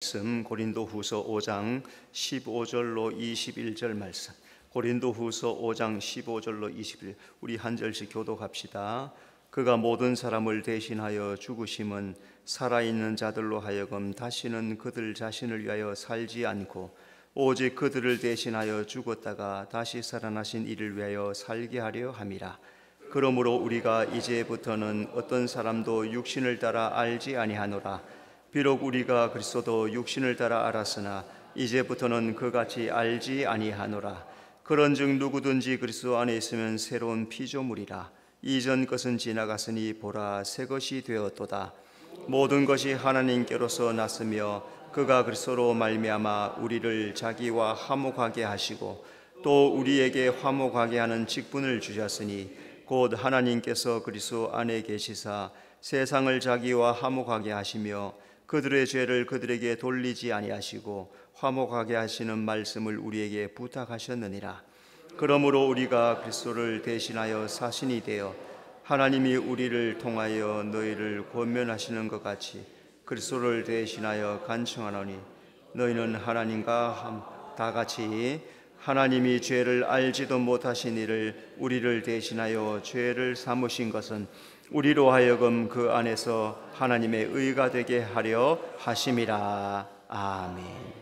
말씀 고린도후서 5장 15절로 21절 말씀. 고린도후서 5장 15절로 21절. 우리 한 절씩 교독합시다. 그가 모든 사람을 대신하여 죽으심은 살아있는 자들로 하여금 다시는 그들 자신을 위하여 살지 않고 오직 그들을 대신하여 죽었다가 다시 살아나신 이를 위하여 살게 하려 함이라. 그러므로 우리가 이제부터는 어떤 사람도 육신을 따라 알지 아니하노라. 비록 우리가 그리스도도 육신을 따라 알았으나 이제부터는 그같이 알지 아니하노라. 그런즉 누구든지 그리스도 안에 있으면 새로운 피조물이라. 이전 것은 지나갔으니 보라 새 것이 되었도다. 모든 것이 하나님께로서 났으며 그가 그리스도로 말미암아 우리를 자기와 화목하게 하시고 또 우리에게 화목하게 하는 직분을 주셨으니 곧 하나님께서 그리스도 안에 계시사 세상을 자기와 화목하게 하시며 그들의 죄를 그들에게 돌리지 아니하시고 화목하게 하시는 말씀을 우리에게 부탁하셨느니라. 그러므로 우리가 그리스도를 대신하여 사신이 되어 하나님이 우리를 통하여 너희를 권면하시는 것 같이 그리스도를 대신하여 간청하노니 너희는 하나님과 다 같이 하나님이 죄를 알지도 못하신 이를 우리를 대신하여 죄를 삼으신 것은 우리로 하여금 그 안에서 하나님의 의가 되게 하려 하심이라. 아멘.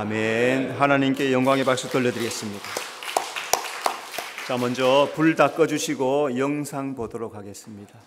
아멘. 하나님께 영광의 박수 돌려드리겠습니다. 자, 먼저 불 다 꺼주시고 영상 보도록 하겠습니다.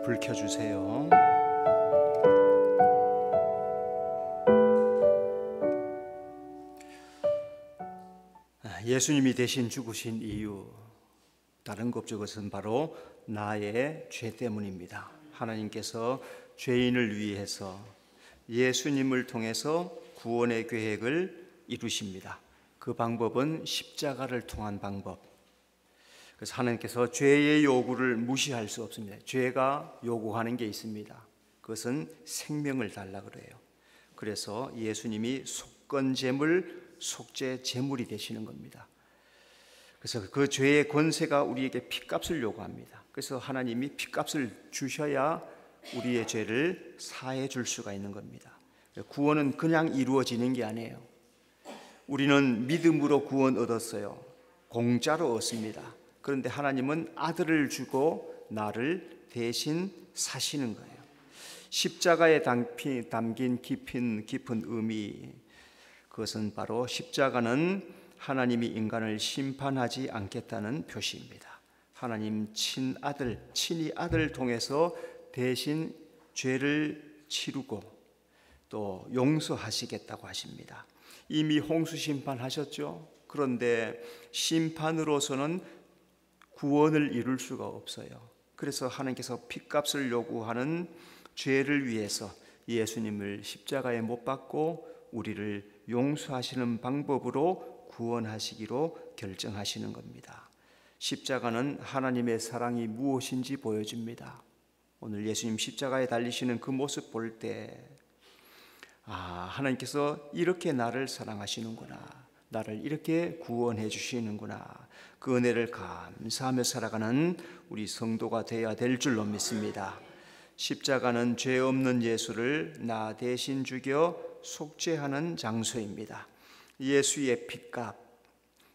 불 켜주세요. 예수님이 대신 죽으신 이유, 다른 것 없죠. 그것은 바로 나의 죄 때문입니다. 하나님께서 죄인을 위해서 예수님을 통해서 구원의 계획을 이루십니다. 그 방법은 십자가를 통한 방법. 그래서 하나님께서 죄의 요구를 무시할 수 없습니다. 죄가 요구하는 게 있습니다. 그것은 생명을 달라 그래요. 그래서 예수님이 속건제물, 속죄제물이 되시는 겁니다. 그래서 그 죄의 권세가 우리에게 핏값을 요구합니다. 그래서 하나님이 핏값을 주셔야 우리의 죄를 사해 줄 수가 있는 겁니다. 구원은 그냥 이루어지는 게 아니에요. 우리는 믿음으로 구원 얻었어요. 공짜로 얻습니다. 그런데 하나님은 아들을 주고 나를 대신 사시는 거예요. 십자가에 담긴 깊은 의미, 그것은 바로 십자가는 하나님이 인간을 심판하지 않겠다는 표시입니다. 하나님 친히 아들 통해서 대신 죄를 치르고 또 용서하시겠다고 하십니다. 이미 홍수 심판하셨죠. 그런데 심판으로서는 구원을 이룰 수가 없어요. 그래서 하나님께서 핏값을 요구하는 죄를 위해서 예수님을 십자가에 못 박고 우리를 용서하시는 방법으로 구원하시기로 결정하시는 겁니다. 십자가는 하나님의 사랑이 무엇인지 보여줍니다. 오늘 예수님 십자가에 달리시는 그 모습 볼 때 하나님께서 이렇게 나를 사랑하시는구나, 나를 이렇게 구원해 주시는구나, 그 은혜를 감사하며 살아가는 우리 성도가 되어야 될 줄로 믿습니다. 십자가는 죄 없는 예수를 나 대신 죽여 속죄하는 장소입니다. 예수의 핏값,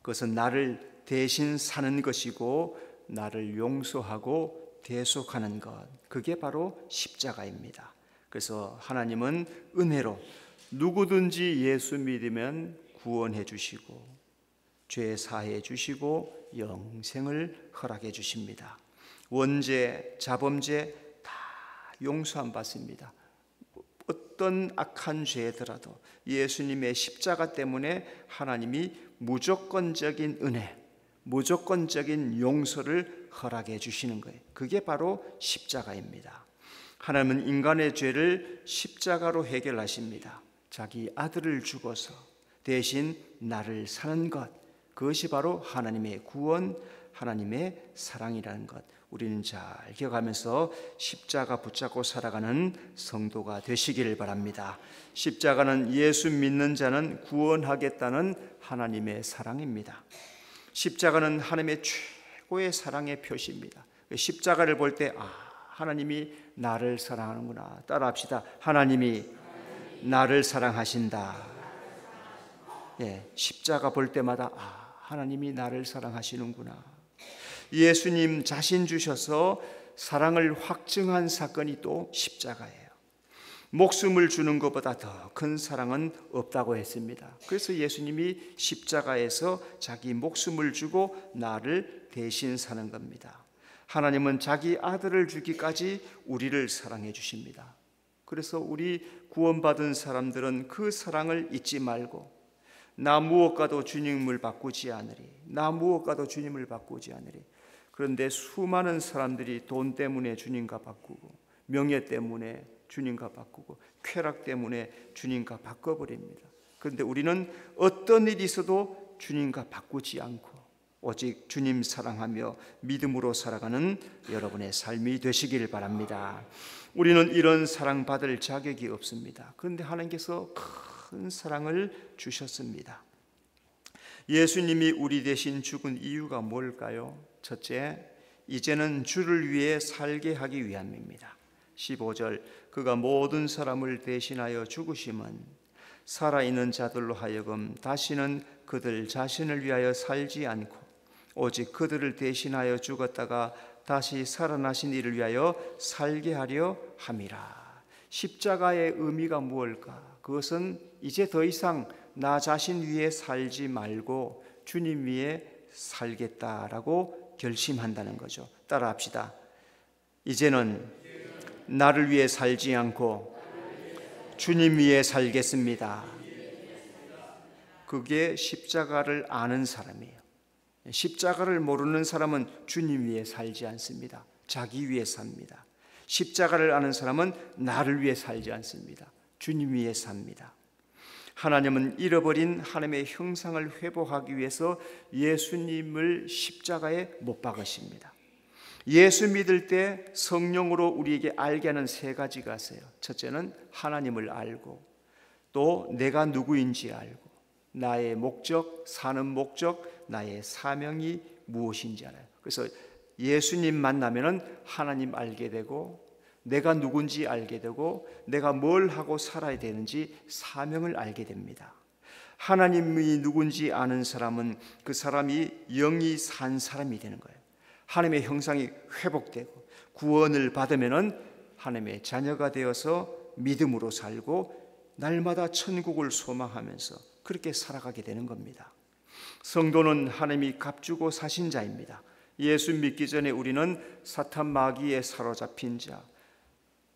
그것은 나를 대신 사는 것이고 나를 용서하고 대속하는 것, 그게 바로 십자가입니다. 그래서 하나님은 은혜로 누구든지 예수 믿으면 구원해 주시고 죄 사해 주시고 영생을 허락해 주십니다. 원죄, 자범죄 다 용서함 받습니다. 어떤 악한 죄더라도 예수님의 십자가 때문에 하나님이 무조건적인 은혜, 무조건적인 용서를 허락해 주시는 거예요. 그게 바로 십자가입니다. 하나님은 인간의 죄를 십자가로 해결하십니다. 자기 아들을 죽어서 대신 나를 사는 것, 그것이 바로 하나님의 구원, 하나님의 사랑이라는 것, 우리는 잘 기억하면서 십자가 붙잡고 살아가는 성도가 되시기를 바랍니다. 십자가는 예수 믿는 자는 구원하겠다는 하나님의 사랑입니다. 십자가는 하나님의 최고의 사랑의 표시입니다. 십자가를 볼 때 하나님이 나를 사랑하는구나. 따라합시다. 하나님이 나를 사랑하신다. 십자가 볼 때마다 하나님이 나를 사랑하시는구나. 예수님 자신 주셔서 사랑을 확증한 사건이 또 십자가예요. 목숨을 주는 것보다 더 큰 사랑은 없다고 했습니다. 그래서 예수님이 십자가에서 자기 목숨을 주고 나를 대신 사는 겁니다. 하나님은 자기 아들을 주기까지 우리를 사랑해 주십니다. 그래서 우리 구원받은 사람들은 그 사랑을 잊지 말고 나 무엇과도 주님을 바꾸지 않으리, 나 무엇과도 주님을 바꾸지 않으리. 그런데 수많은 사람들이 돈 때문에 주님과 바꾸고, 명예 때문에 주님과 바꾸고, 쾌락 때문에 주님과 바꿔버립니다. 그런데 우리는 어떤 일이 있어도 주님과 바꾸지 않고 오직 주님 사랑하며 믿음으로 살아가는 여러분의 삶이 되시길 바랍니다. 우리는 이런 사랑받을 자격이 없습니다. 그런데 하나님께서 큰 사랑을 주셨습니다. 예수님이 우리 대신 죽은 이유가 뭘까요? 첫째, 이제는 주를 위해 살게 하기 위함입니다. 15절, 그가 모든 사람을 대신하여 죽으심은 살아있는 자들로 하여금 다시는 그들 자신을 위하여 살지 않고 오직 그들을 대신하여 죽었다가 다시 살아나신 이를 위하여 살게 하려 함이라. 십자가의 의미가 무엇일까? 그것은 이제 더 이상 나 자신 위에 살지 말고 주님 위에 살겠다라고 결심한다는 거죠. 따라합시다. 이제는 나를 위해 살지 않고 주님 위해 살겠습니다. 그게 십자가를 아는 사람이에요. 십자가를 모르는 사람은 주님 위해 살지 않습니다. 자기 위해 삽니다. 십자가를 아는 사람은 나를 위해 살지 않습니다. 주님 위해 삽니다. 하나님은 잃어버린 하나님의 형상을 회복하기 위해서 예수님을 십자가에 못 박으십니다. 예수 믿을 때 성령으로 우리에게 알게 하는 세 가지가 있어요. 첫째는 하나님을 알고, 또 내가 누구인지 알고, 나의 목적, 사는 목적, 나의 사명이 무엇인지 알아요. 그래서 예수님 만나면은 하나님 알게 되고, 내가 누군지 알게 되고, 내가 뭘 하고 살아야 되는지 사명을 알게 됩니다. 하나님이 누군지 아는 사람은 그 사람이 영이 산 사람이 되는 거예요. 하나님의 형상이 회복되고 구원을 받으면은 하나님의 자녀가 되어서 믿음으로 살고 날마다 천국을 소망하면서 그렇게 살아가게 되는 겁니다. 성도는 하나님이 값주고 사신 자입니다. 예수 믿기 전에 우리는 사탄 마귀에 사로잡힌 자,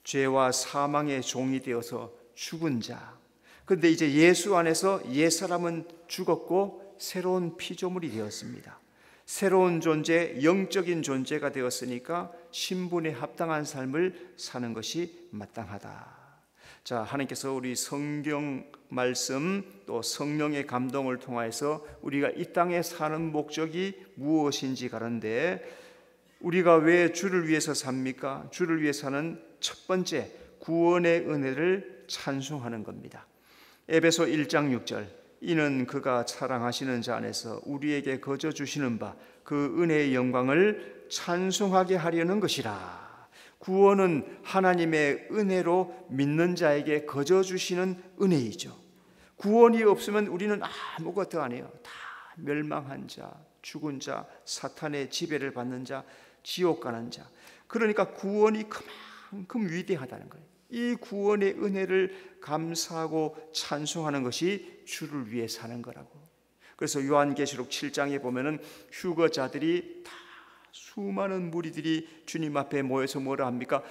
죄와 사망의 종이 되어서 죽은 자. 그런데 이제 예수 안에서 옛사람은 죽었고 새로운 피조물이 되었습니다. 새로운 존재, 영적인 존재가 되었으니까 신분에 합당한 삶을 사는 것이 마땅하다. 자, 하나님께서 우리 성경 말씀 또 성령의 감동을 통하여서 우리가 이 땅에 사는 목적이 무엇인지 가는데, 우리가 왜 주를 위해서 삽니까? 주를 위해 사는 첫 번째 구원의 은혜를 찬송하는 겁니다. 에베소 1장 6절, 이는 그가 사랑하시는 자 안에서 우리에게 거저 주시는 바 그 은혜의 영광을 찬송하게 하려는 것이라. 구원은 하나님의 은혜로 믿는 자에게 거저 주시는 은혜이죠. 구원이 없으면 우리는 아무것도 안 해요. 다 멸망한 자, 죽은 자, 사탄의 지배를 받는 자, 지옥 가는 자. 그러니까 구원이 그만큼 위대하다는 거예요. 이 구원의 은혜를 감사하고 찬송하는 것이 주를 위해 사는 거라고. 그래서 요한계시록 7장에 보면은 휴거자들이 다 수많은 무리들이 주님 앞에 모여서 뭐라 합니까?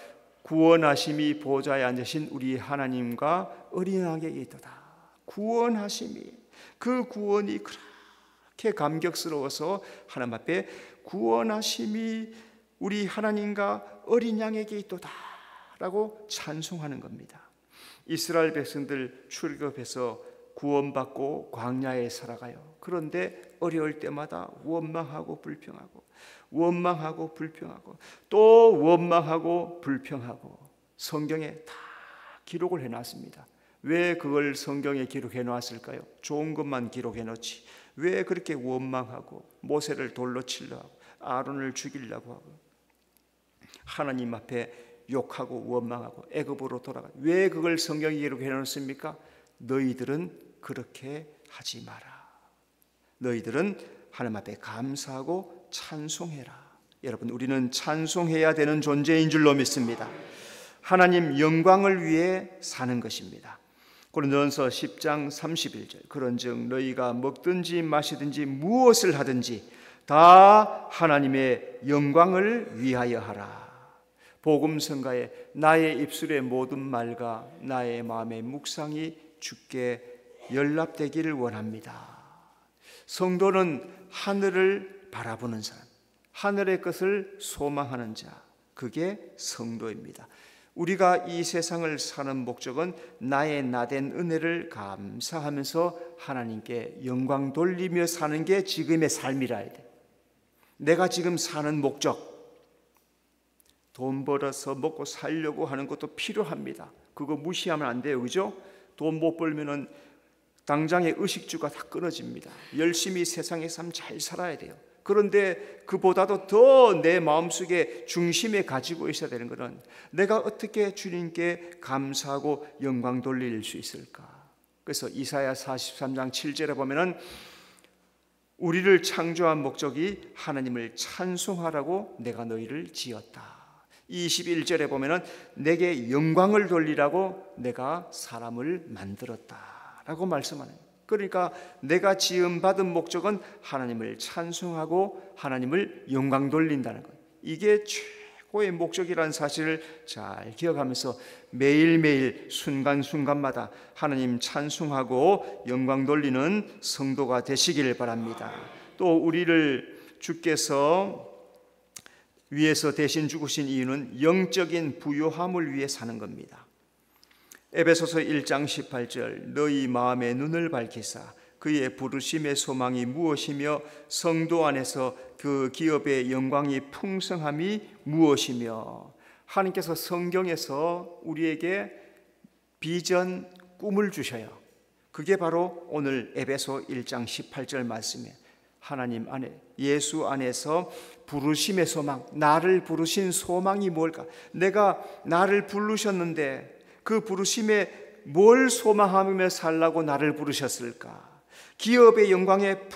구원하심이 보좌에 앉으신 우리 하나님과 어린 양에게 있도다. 구원하심이, 그 구원이 그렇게 감격스러워서 하나님 앞에 구원하심이 우리 하나님과 어린 양에게 있도다 라고 찬송하는 겁니다. 이스라엘 백성들 출애굽해서 구원받고 광야에 살아가요. 그런데 어려울 때마다 원망하고 불평하고, 원망하고 불평하고, 또 원망하고 불평하고 성경에 다 기록을 해놨습니다. 왜 그걸 성경에 기록해 놨을까요? 좋은 것만 기록해 놓지 왜 그렇게 원망하고 모세를 돌로 치려 하고 아론을 죽이려고 하고 하나님 앞에 욕하고 원망하고 애굽으로 돌아가, 왜 그걸 성경에 기록해 놓습니까? 너희들은 그렇게 하지 마라. 너희들은 하나님 앞에 감사하고 찬송해라. 여러분, 우리는 찬송해야 되는 존재인 줄로 믿습니다. 하나님 영광을 위해 사는 것입니다. 고린도전서 10장 31절, 그런즉 너희가 먹든지 마시든지 무엇을 하든지 다 하나님의 영광을 위하여 하라. 복음 선가에 나의 입술의 모든 말과 나의 마음의 묵상이 주께 연락되기를 원합니다. 성도는 하늘을 바라보는 사람, 하늘의 것을 소망하는 자, 그게 성도입니다. 우리가 이 세상을 사는 목적은 나의 나된 은혜를 감사하면서 하나님께 영광 돌리며 사는 게 지금의 삶이라 해야 돼. 내가 지금 사는 목적, 돈 벌어서 먹고 살려고 하는 것도 필요합니다. 그거 무시하면 안 돼요, 그죠? 돈 못 벌면은 당장의 의식주가 다 끊어집니다. 열심히 세상의 삶 잘 살아야 돼요. 그런데 그보다도 더 내 마음속에 중심에 가지고 있어야 되는 것은 내가 어떻게 주님께 감사하고 영광 돌릴 수 있을까? 그래서 이사야 43장 7절에 보면은 우리를 창조한 목적이 하나님을 찬송하라고 내가 너희를 지었다. 21절에 보면은 내게 영광을 돌리라고 내가 사람을 만들었다라고 말씀하는 거예요. 그러니까 내가 지음받은 목적은 하나님을 찬송하고 하나님을 영광 돌린다는 거예요. 이게 최고의 목적이라는 사실을 잘 기억하면서 매일매일 순간순간마다 하나님 찬송하고 영광 돌리는 성도가 되시길 바랍니다. 또 우리를 주께서 위에서 대신 죽으신 이유는 영적인 부요함을 위해 사는 겁니다. 에베소서 1장 18절 너희 마음의 눈을 밝히사 그의 부르심의 소망이 무엇이며 성도 안에서 그 기업의 영광이 풍성함이 무엇이며, 하나님께서 성경에서 우리에게 비전, 꿈을 주셔요. 그게 바로 오늘 에베소 1장 18절 말씀이에요. 하나님 안에, 예수 안에서 부르심의 소망, 나를 부르신 소망이 뭘까? 내가 나를 부르셨는데 그 부르심에 뭘 소망하며 살라고 나를 부르셨을까? 기업의 영광의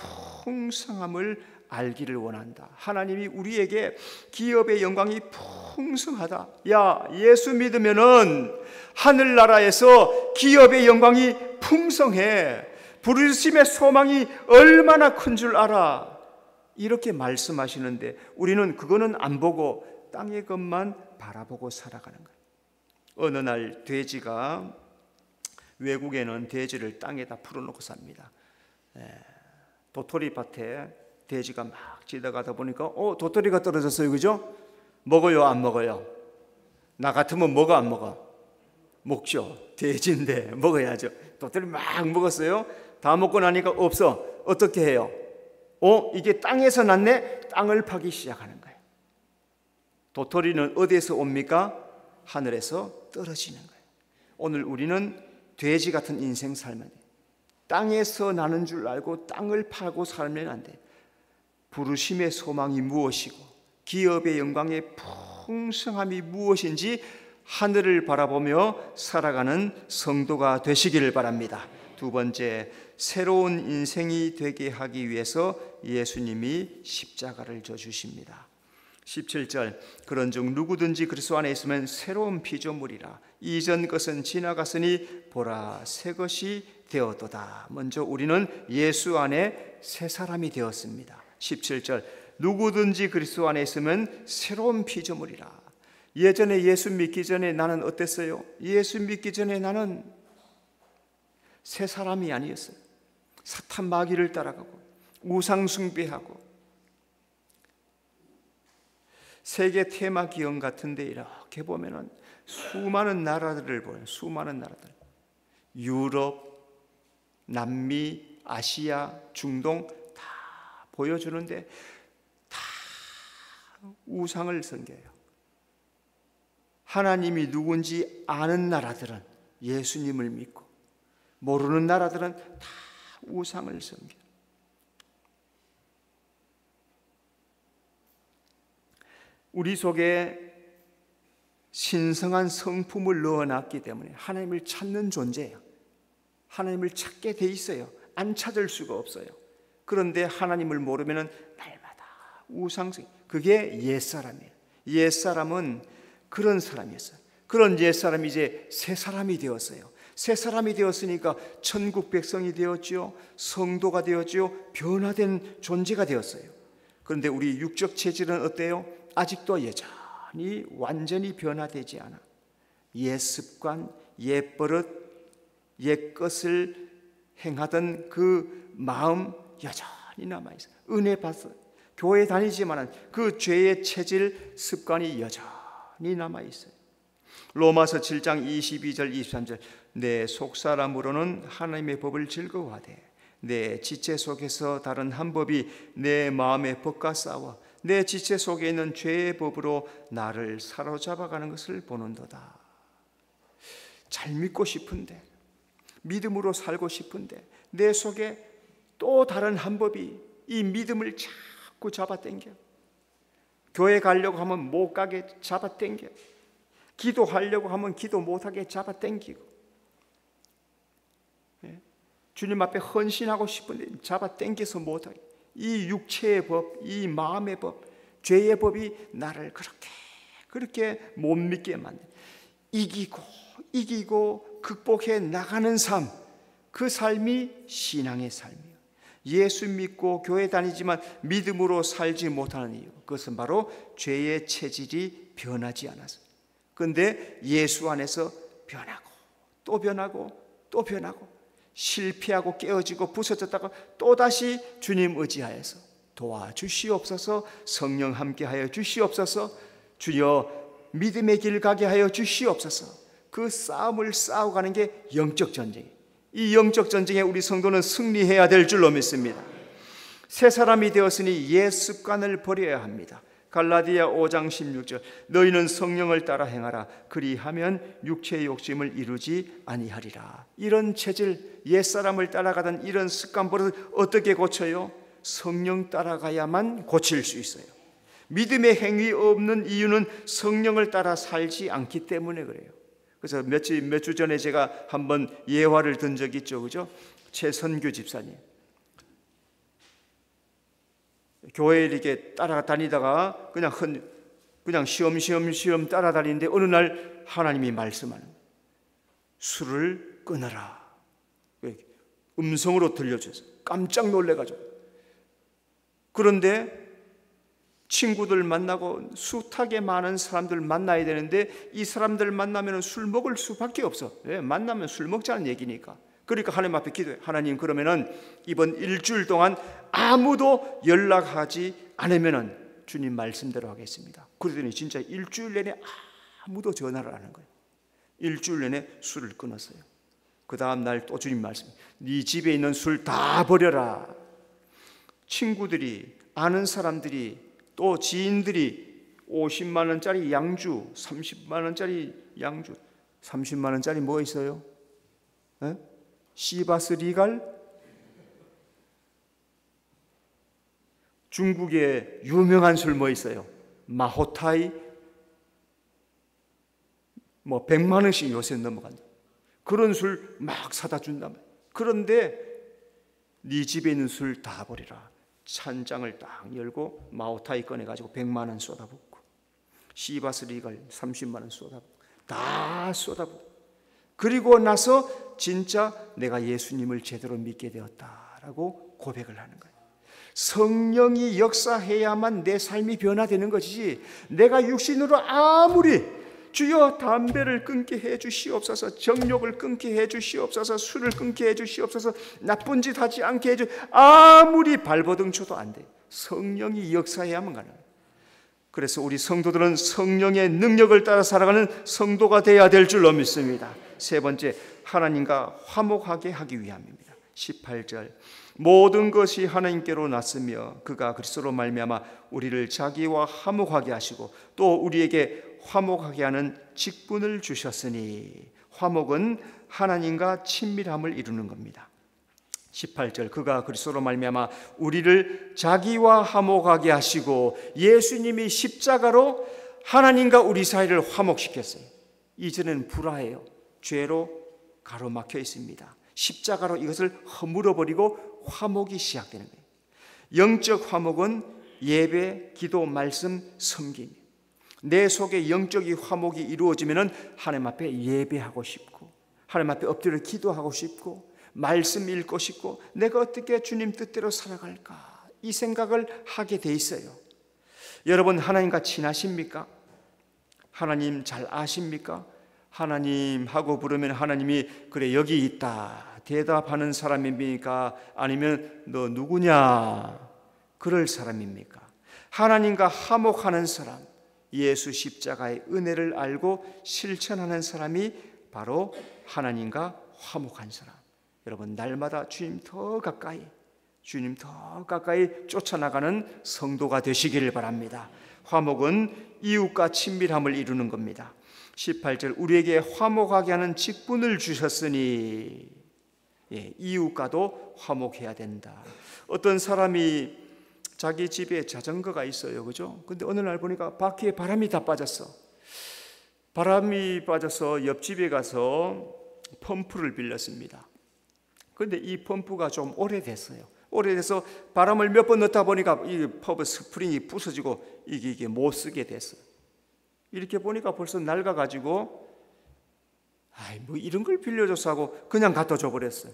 풍성함을 알기를 원한다. 하나님이 우리에게 기업의 영광이 풍성하다. 야, 예수 믿으면은 하늘나라에서 기업의 영광이 풍성해. 부르심의 소망이 얼마나 큰 줄 알아. 이렇게 말씀하시는데 우리는 그거는 안 보고 땅의 것만 바라보고 살아가는 거예요. 어느 날 돼지가, 외국에는 돼지를 땅에다 풀어놓고 삽니다. 도토리밭에 돼지가 막 지나가다 보니까 도토리가 떨어졌어요. 그죠? 먹어요, 안 먹어요? 나 같으면 먹어, 안 먹어? 먹죠. 돼지인데 먹어야죠. 도토리 막 먹었어요. 다 먹고 나니까 없어. 어떻게 해요? 이게 땅에서 났네? 땅을 파기 시작하는 거예요. 도토리는 어디에서 옵니까? 하늘에서 떨어지는 거예요. 오늘 우리는 돼지 같은 인생 살면 돼요. 땅에서 나는 줄 알고 땅을 파고 살면 안 돼. 부르심의 소망이 무엇이고 기업의 영광의 풍성함이 무엇인지 하늘을 바라보며 살아가는 성도가 되시기를 바랍니다. 두 번째, 새로운 인생이 되게 하기 위해서 예수님이 십자가를 져 주십니다. 17절 그런즉 누구든지 그리스도 안에 있으면 새로운 피조물이라 이전 것은 지나갔으니 보라 새 것이 되었도다. 먼저 우리는 예수 안에 새 사람이 되었습니다. 17절 누구든지 그리스도 안에 있으면 새로운 피조물이라. 예전에 예수 믿기 전에 나는 어땠어요? 예수 믿기 전에 나는 새 사람이 아니었어요. 사탄 마귀를 따라가고 우상 숭배하고 세계 테마 기업 같은데 이렇게 보면은 수많은 나라들을 보여요. 수많은 나라들. 유럽, 남미, 아시아, 중동 다 보여주는데 다 우상을 섬겨요. 하나님이 누군지 아는 나라들은 예수님을 믿고 모르는 나라들은 다 우상을 섬겨요. 우리 속에 신성한 성품을 넣어놨기 때문에 하나님을 찾는 존재예요. 하나님을 찾게 돼 있어요. 안 찾을 수가 없어요. 그런데 하나님을 모르면 날마다 우상숭. 그게 옛사람이에요. 옛사람은 그런 사람이었어요. 그런 옛사람이 이제 새 사람이 되었어요. 새 사람이 되었으니까 천국 백성이 되었죠. 성도가 되었죠. 변화된 존재가 되었어요. 그런데 우리 육적 체질은 어때요? 아직도 여전히 완전히 변화되지 않아. 옛 습관, 옛 버릇, 옛 것을 행하던 그 마음 여전히 남아있어요. 은혜 받아서 교회 다니지만 그 죄의 체질, 습관이 여전히 남아있어요. 로마서 7장 22절 23절 내 속사람으로는 하나님의 법을 즐거워하되 내 지체 속에서 다른 한 법이 내 마음의 법과 싸워 내 지체 속에 있는 죄의 법으로 나를 사로잡아가는 것을 보는도다. 잘 믿고 싶은데, 믿음으로 살고 싶은데 내 속에 또 다른 한 법이 이 믿음을 자꾸 잡아당겨. 교회 가려고 하면 못 가게 잡아당겨. 기도하려고 하면 기도 못하게 잡아당기고, 주님 앞에 헌신하고 싶은데 잡아당겨서 못하게. 이 육체의 법, 이 마음의 법, 죄의 법이 나를 그렇게 못 믿게 만든, 이기고 극복해 나가는 삶, 그 삶이 신앙의 삶이에요. 예수 믿고 교회 다니지만 믿음으로 살지 못하는 이유, 그것은 바로 죄의 체질이 변하지 않아서. 그런데 예수 안에서 변하고 또 변하고 또 변하고, 실패하고 깨어지고 부서졌다가 또다시 주님 의지하여서 도와주시옵소서, 성령 함께하여 주시옵소서, 주여 믿음의 길 가게 하여 주시옵소서. 그 싸움을 싸워가는 게 영적 전쟁이에요. 이 영적 전쟁에 우리 성도는 승리해야 될 줄로 믿습니다. 새 사람이 되었으니 옛 습관을 버려야 합니다. 갈라디아 5장 16절, 너희는 성령을 따라 행하라. 그리하면 육체의 욕심을 이루지 아니하리라. 이런 체질, 옛사람을 따라가던 이런 습관 버릇을 어떻게 고쳐요? 성령 따라가야만 고칠 수 있어요. 믿음의 행위 없는 이유는 성령을 따라 살지 않기 때문에 그래요. 그래서 몇 주 전에 제가 한번 예화를 든 적이 있죠, 그죠? 최선규 집사님, 교회에 이렇게 따라다니다가 그냥 시험 따라다니는데 어느 날 하나님이 말씀하는 거예요. 술을 끊어라. 음성으로 들려줘서 깜짝 놀래가지고. 그런데 친구들 만나고 숱하게 많은 사람들 만나야 되는데 이 사람들 만나면 술 먹을 수밖에 없어. 만나면 술 먹자는 얘기니까. 그러니까 하나님 앞에 기도해. 하나님, 그러면은 이번 일주일 동안 아무도 연락하지 않으면은 주님 말씀대로 하겠습니다. 그러더니 진짜 일주일 내내 아무도 전화를 안 한 거예요. 일주일 내내 술을 끊었어요. 그 다음 날 또 주님 말씀, 네 집에 있는 술 다 버려라. 친구들이, 아는 사람들이, 또 지인들이 50만 원짜리 양주, 30만 원짜리 양주, 30만 원짜리 뭐 있어요? 시바스 리갈? 중국의 유명한 술 뭐 있어요? 마호타이? 뭐 100만 원씩 요새 넘어간다. 그런 술 막 사다 준다면. 그런데 네 집에 있는 술 다 버리라. 찬장을 딱 열고 마오타이 꺼내가지고 100만 원 쏟아붓고, 시바스 리갈 30만 원 쏟아붓고, 다 쏟아붓고, 그리고 나서 진짜 내가 예수님을 제대로 믿게 되었다라고 고백을 하는 거예요. 성령이 역사해야만 내 삶이 변화되는 것이지, 내가 육신으로 아무리 주여 담배를 끊게 해 주시옵소서, 정욕을 끊게 해 주시옵소서, 술을 끊게 해 주시옵소서, 나쁜 짓 하지 않게 해 아무리 발버둥 쳐도 안 돼. 성령이 역사해야만 가능해요. 그래서 우리 성도들은 성령의 능력을 따라 살아가는 성도가 되어야 될 줄로 믿습니다. 세 번째, 하나님과 화목하게 하기 위함입니다. 18절, 모든 것이 하나님께로 났으며 그가 그리스도로 말미암아 우리를 자기와 화목하게 하시고 또 우리에게 화목하게 하는 직분을 주셨으니, 화목은 하나님과 친밀함을 이루는 겁니다. 18절, 그가 그리스도로 말미암아 우리를 자기와 화목하게 하시고, 예수님이 십자가로 하나님과 우리 사이를 화목시켰어요. 이전에는 불화해요. 죄로 가로막혀 있습니다. 십자가로 이것을 허물어버리고 화목이 시작되는 거예요. 영적 화목은 예배, 기도, 말씀, 섬김. 내 속에 영적 화목이 이루어지면 하나님 앞에 예배하고 싶고, 하나님 앞에 엎드려 기도하고 싶고, 말씀 읽고 싶고, 내가 어떻게 주님 뜻대로 살아갈까, 이 생각을 하게 돼 있어요. 여러분, 하나님과 친하십니까? 하나님 잘 아십니까? 하나님 하고 부르면 하나님이 그래 여기 있다 대답하는 사람입니까? 아니면 너 누구냐 그럴 사람입니까? 하나님과 화목하는 사람, 예수 십자가의 은혜를 알고 실천하는 사람이 바로 하나님과 화목한 사람. 여러분, 날마다 주님 더 가까이 쫓아나가는 성도가 되시기를 바랍니다. 화목은 이웃과 친밀함을 이루는 겁니다. 18절, 우리에게 화목하게 하는 직분을 주셨으니, 이웃과도 화목해야 된다. 어떤 사람이 자기 집에 자전거가 있어요, 그죠? 근데 어느 날 보니까 바퀴에 바람이 다 빠졌어. 바람이 빠져서 옆집에 가서 펌프를 빌렸습니다. 그런데 이 펌프가 좀 오래됐어요. 오래돼서 바람을 몇 번 넣다 보니까 이 펌프 스프링이 부서지고 이게 못 쓰게 됐어요. 이렇게 보니까 벌써 낡아가지고 뭐 이런 걸 빌려줘서 하고 그냥 갖다 줘버렸어요.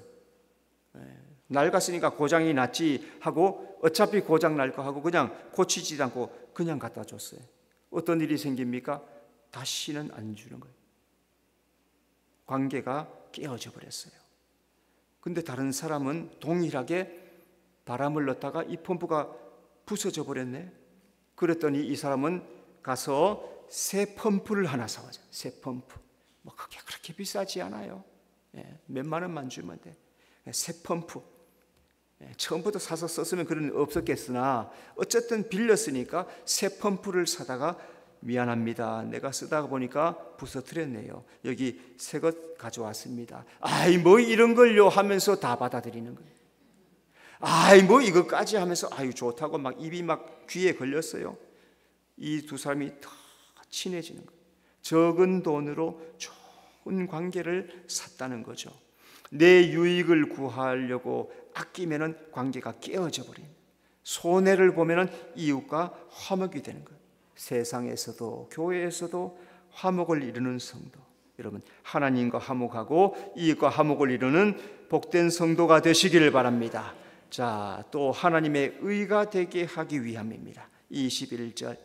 낡았으니까 고장이 났지 하고 어차피 고장 날 거 하고 그냥 고치지 않고 그냥 갖다 줬어요. 어떤 일이 생깁니까? 다시는 안 주는 거예요. 관계가 깨어져 버렸어요. 근데 다른 사람은 동일하게 바람을 넣다가 이 펌프가 부서져 버렸네. 그랬더니 이 사람은 가서 새 펌프를 하나 사와요. 새 펌프. 뭐 그게 그렇게 비싸지 않아요. 몇만 원만 주면 돼. 새 펌프. 처음부터 사서 썼으면 그런 일 없었겠으나 어쨌든 빌렸으니까 새 펌프를 사다가 미안합니다. 내가 쓰다가 보니까 부서뜨렸네요. 여기 새 것 가져왔습니다. 아이 뭐 이런 걸요 하면서 다 받아들이는 거예요. 아이 뭐 이거까지 하면서 아유 좋다고 막 입이 막 귀에 걸렸어요. 이 두 사람이 더 친해지는 거예요. 적은 돈으로 좋은 관계를 샀다는 거죠. 내 유익을 구하려고 아끼면은 관계가 깨어져 버린, 손해를 보면은 이웃과 화목이 되는 거예요. 세상에서도 교회에서도 화목을 이루는 성도, 여러분 하나님과 화목하고 이웃과 화목을 이루는 복된 성도가 되시기를 바랍니다. 자, 또 하나님의 의가 되게 하기 위함입니다. 21절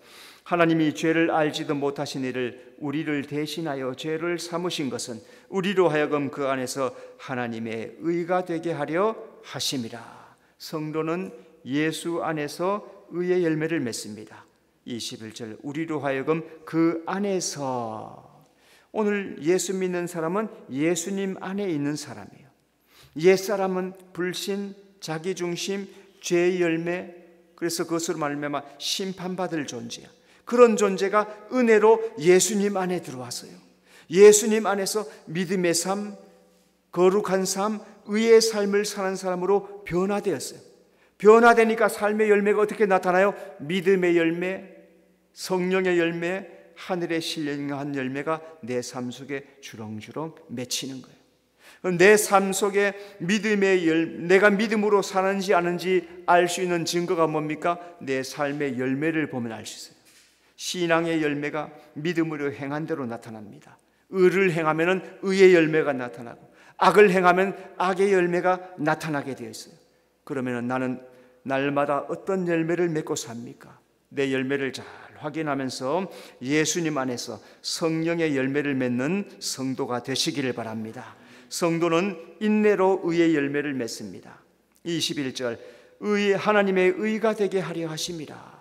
하나님이 죄를 알지도 못하신 이를 우리를 대신하여 죄를 삼으신 것은 우리로 하여금 그 안에서 하나님의 의가 되게 하려 하심이라. 성도는 예수 안에서 의의 열매를 맺습니다. 21절 우리로 하여금 그 안에서, 오늘 예수 믿는 사람은 예수님 안에 있는 사람이에요. 옛사람은 불신, 자기중심, 죄의 열매, 그래서 그것으로 말미암아 심판받을 존재야. 그런 존재가 은혜로 예수님 안에 들어왔어요. 예수님 안에서 믿음의 삶, 거룩한 삶, 의의 삶을 사는 사람으로 변화되었어요. 변화되니까 삶의 열매가 어떻게 나타나요? 믿음의 열매, 성령의 열매, 하늘의 신령한 열매가 내 삶 속에 주렁주렁 맺히는 거예요. 내 삶 속에 믿음의 내가 믿음으로 사는지 아는지 알 수 있는 증거가 뭡니까? 내 삶의 열매를 보면 알 수 있어요. 신앙의 열매가 믿음으로 행한 대로 나타납니다. 의를 행하면 의의 열매가 나타나고 악을 행하면 악의 열매가 나타나게 되어 있어요. 그러면 나는 날마다 어떤 열매를 맺고 삽니까? 내 열매를 잘 확인하면서 예수님 안에서 성령의 열매를 맺는 성도가 되시기를 바랍니다. 성도는 인내로 의의 열매를 맺습니다. 21절 하나님의 의가 되게 하려 하심이라.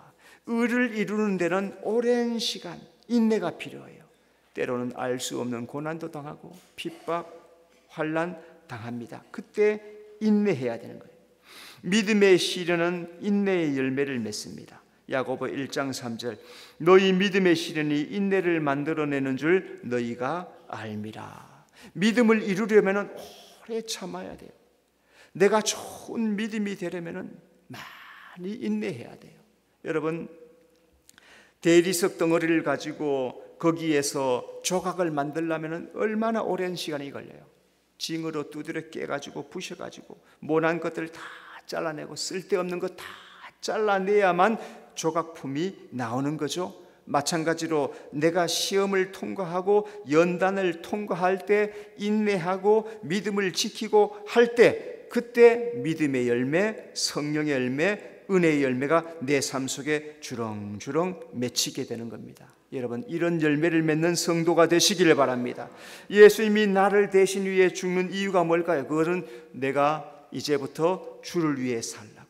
의를 이루는 데는 오랜 시간, 인내가 필요해요. 때로는 알 수 없는 고난도 당하고 핍박, 환난 당합니다. 그때 인내해야 되는 거예요. 믿음의 시련은 인내의 열매를 맺습니다. 야고보 1장 3절 너희 믿음의 시련이 인내를 만들어내는 줄 너희가 알미라. 믿음을 이루려면 오래 참아야 돼요. 내가 좋은 믿음이 되려면 많이 인내해야 돼요. 여러분, 대리석 덩어리를 가지고 거기에서 조각을 만들려면 얼마나 오랜 시간이 걸려요. 징으로 두드려 깨가지고 부셔가지고 모난 것들을 다 잘라내고 쓸데없는 거 다 잘라내야만 조각품이 나오는 거죠. 마찬가지로 내가 시험을 통과하고 연단을 통과할 때 인내하고 믿음을 지키고 할 때, 그때 믿음의 열매, 성령의 열매, 은혜의 열매가 내 삶 속에 주렁주렁 맺히게 되는 겁니다. 여러분, 이런 열매를 맺는 성도가 되시기를 바랍니다. 예수님이 나를 대신 위해 죽는 이유가 뭘까요? 그것은 내가 이제부터 주를 위해 살라고,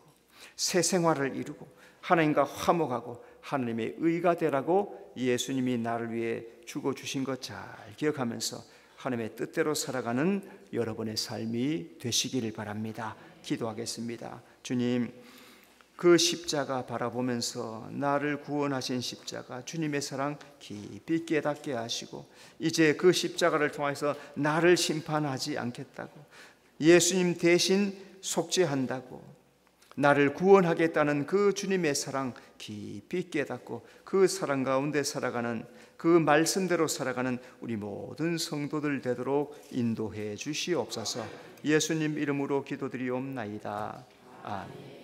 새 생활을 이루고 하나님과 화목하고 하나님의 의가 되라고 예수님이 나를 위해 죽어주신 것 잘 기억하면서 하나님의 뜻대로 살아가는 여러분의 삶이 되시기를 바랍니다. 기도하겠습니다. 주님, 그 십자가 바라보면서 나를 구원하신 십자가, 주님의 사랑 깊이 깨닫게 하시고 이제 그 십자가를 통해서 나를 심판하지 않겠다고, 예수님 대신 속죄한다고, 나를 구원하겠다는 그 주님의 사랑 깊이 깨닫고 그 사랑 가운데 살아가는, 그 말씀대로 살아가는 우리 모든 성도들 되도록 인도해 주시옵소서. 예수님 이름으로 기도드리옵나이다. 아멘.